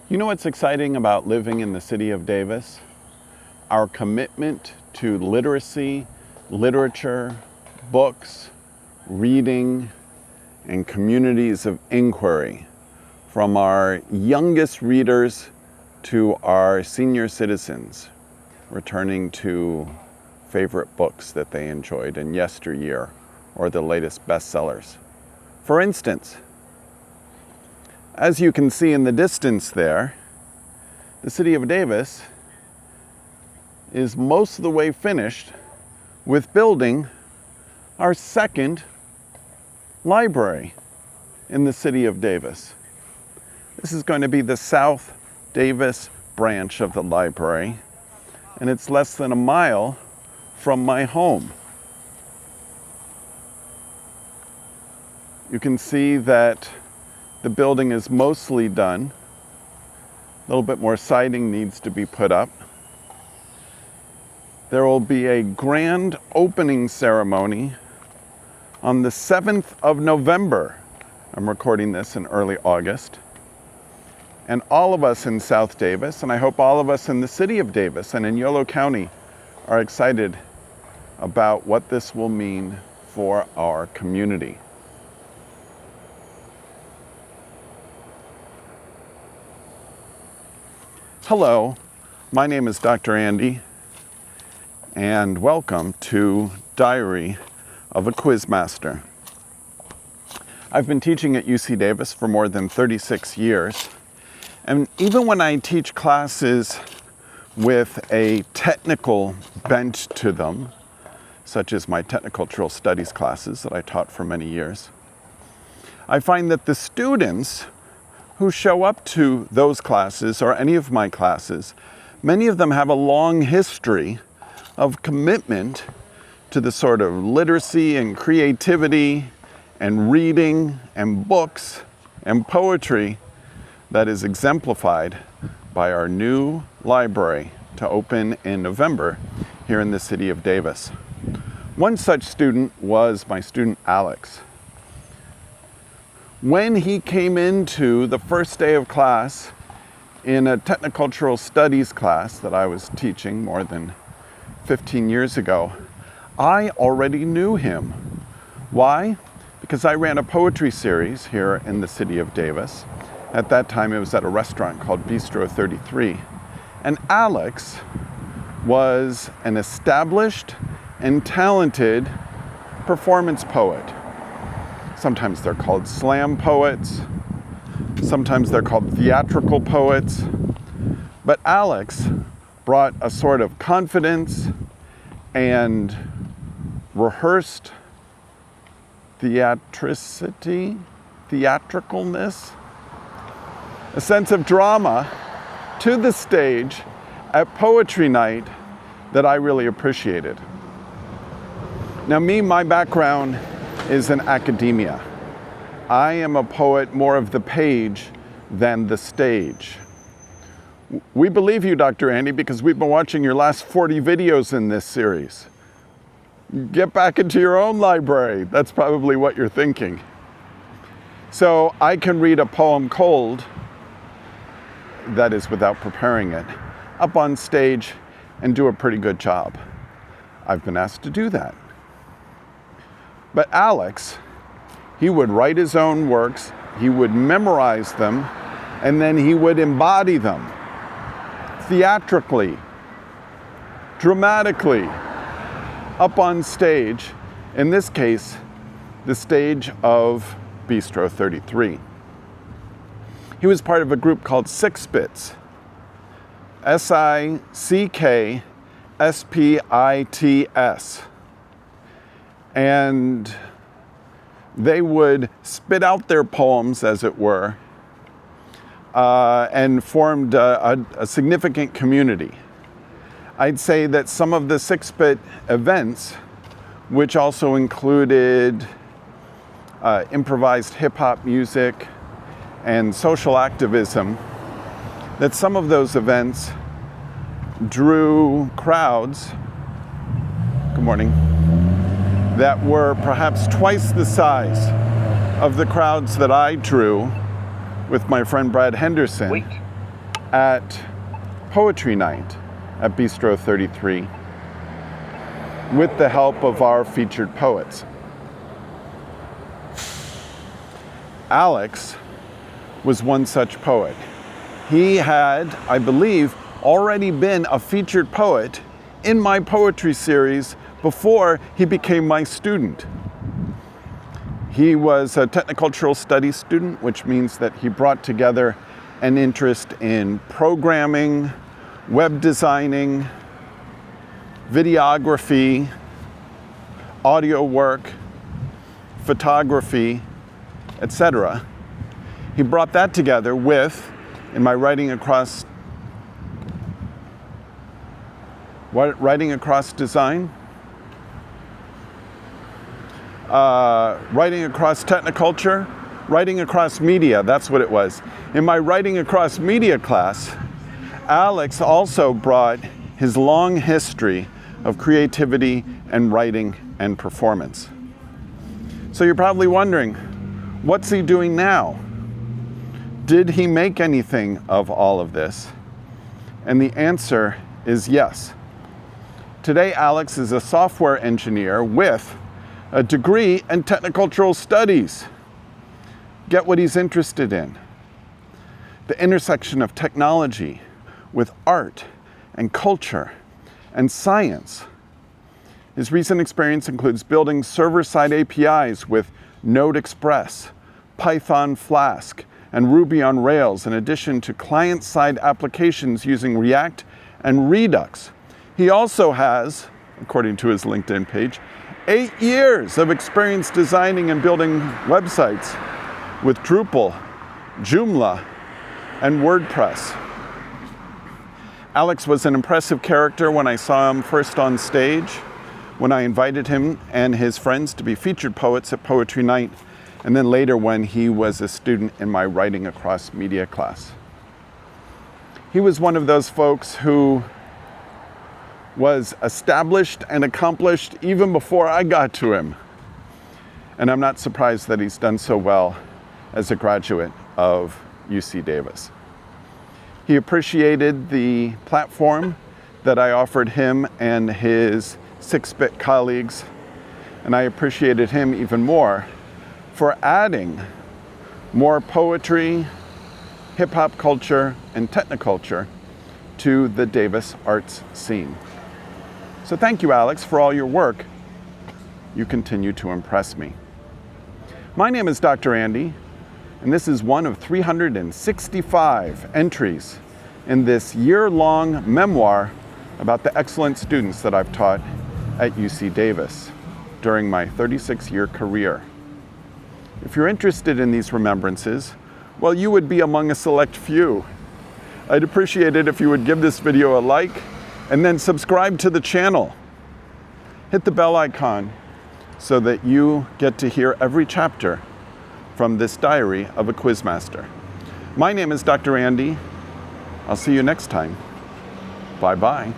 You know what's exciting about living in the city of Davis? Our commitment to literacy, literature, books, reading, and communities of inquiry, from our youngest readers to our senior citizens, returning to favorite books that they enjoyed in yesteryear or the latest bestsellers. For instance, as you can see in the distance there, the city of Davis is most of the way finished with building our second library in the city of Davis. This is going to be the South Davis branch of the library, and it's less than a mile from my home. You can see that the building is mostly done. A little bit more siding needs to be put up. There will be a grand opening ceremony on the 7th of November. I'm recording this in early August. And all of us in South Davis, and I hope all of us in the city of Davis and in Yolo County, are excited about what this will mean for our community. Hello, my name is Dr. Andy, and welcome to Diary of a Quizmaster. I've been teaching at UC Davis for more than 36 years, and even when I teach classes with a technical bent to them, such as my Technocultural Studies classes that I taught for many years, I find that the students who show up to those classes or any of my classes, many of them have a long history of commitment to the sort of literacy and creativity and reading and books and poetry that is exemplified by our new library to open in November here in the city of Davis. One such student was my student Alex. When he came into the first day of class in a Technocultural Studies class that I was teaching more than 15 years ago, I already knew him. Why? Because I ran a poetry series here in the city of Davis. At that time, it was at a restaurant called Bistro 33. And Alex was an established and talented performance poet. Sometimes they're called slam poets. Sometimes they're called theatrical poets. But Alex brought a sort of confidence and rehearsed theatricalness, a sense of drama to the stage at poetry night that I really appreciated. Now my background is in academia. I am a poet more of the page than the stage. We believe you, Dr. Andy, because we've been watching your last 40 videos in this series. Get back into your own library. That's probably what you're thinking. So I can read a poem cold, that is without preparing it, up on stage and do a pretty good job. I've been asked to do that. But Alex, he would write his own works, he would memorize them, and then he would embody them theatrically, dramatically, up on stage, in this case, the stage of Bistro 33. He was part of a group called SickSpits, SickSpits. And they would spit out their poems, as it were, and formed a significant community. I'd say that some of the SickSpit events, which also included improvised hip-hop music and social activism, that some of those events drew crowds, good morning, that were perhaps twice the size of the crowds that I drew with my friend Brad Henderson at Poetry Night at Bistro 33 with the help of our featured poets. Alex was one such poet. He had, I believe, already been a featured poet in my poetry series before he became my student. He was a Technocultural Studies student, which means that he brought together an interest in programming, web designing, videography, audio work, photography, etc. He brought that together with, in my writing across design, writing across technoculture, writing across media, that's what it was. In my writing across media class, Alex also brought his long history of creativity and writing and performance. So you're probably wondering, what's he doing now? Did he make anything of all of this? And the answer is yes. Today, Alex is a software engineer with a degree in Technocultural Studies. Get what he's interested in. The intersection of technology with art and culture and science. His recent experience includes building server-side APIs with Node Express, Python Flask, and Ruby on Rails, in addition to client-side applications using React and Redux. He also has, according to his LinkedIn page, 8 years of experience designing and building websites with Drupal, Joomla, and WordPress. Alex was an impressive character when I saw him first on stage, when I invited him and his friends to be featured poets at Poetry Night, and then later when he was a student in my writing across media class. He was one of those folks who was established and accomplished even before I got to him. And I'm not surprised that he's done so well as a graduate of UC Davis. He appreciated the platform that I offered him and his SickSpits colleagues, and I appreciated him even more for adding more poetry, hip-hop culture, and technoculture to the Davis arts scene. So thank you, Alex, for all your work. You continue to impress me. My name is Dr. Andy, and this is one of 365 entries in this year-long memoir about the excellent students that I've taught at UC Davis during my 36-year career. If you're interested in these remembrances, well, you would be among a select few. I'd appreciate it if you would give this video a like and then subscribe to the channel. Hit the bell icon so that you get to hear every chapter from this diary of a Quizmaster. My name is Dr. Andy. I'll see you next time. Bye-bye.